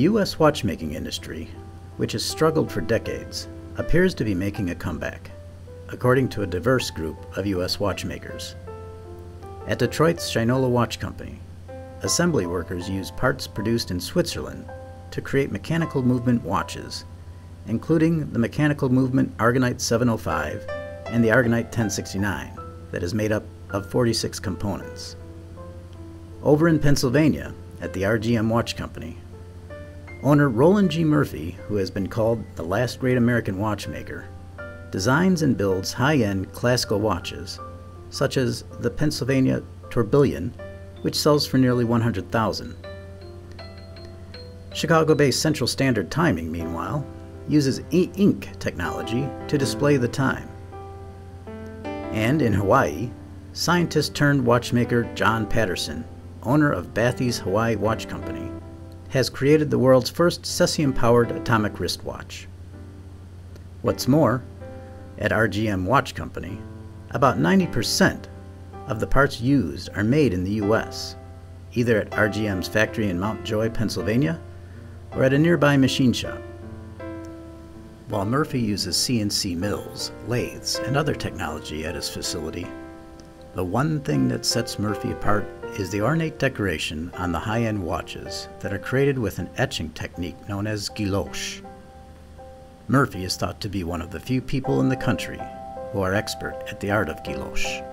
The U.S. watchmaking industry, which has struggled for decades, appears to be making a comeback, according to a diverse group of U.S. watchmakers. At Detroit's Shinola Watch Company, assembly workers use parts produced in Switzerland to create mechanical movement watches, including the mechanical movement Argonite 705 and the Argonite 1069 that is made up of 46 components. Over in Pennsylvania, at the RGM Watch Company, owner Roland G. Murphy, who has been called the last great American watchmaker, designs and builds high-end classical watches, such as the Pennsylvania Tourbillon, which sells for nearly $100,000. Chicago-based Central Standard Timing, meanwhile, uses ink technology to display the time. And in Hawaii, scientist-turned-watchmaker John Patterson, owner of Bathy's Hawaii Watch Company, has created the world's first cesium-powered atomic wristwatch. What's more, at RGM Watch Company, about 90% of the parts used are made in the U.S., either at RGM's factory in Mount Joy, Pennsylvania, or at a nearby machine shop. While Murphy uses CNC mills, lathes, and other technology at his facility, the one thing that sets Murphy apart is the ornate decoration on the high-end watches that are created with an etching technique known as guilloche. Murphy is thought to be one of the few people in the country who are expert at the art of guilloche.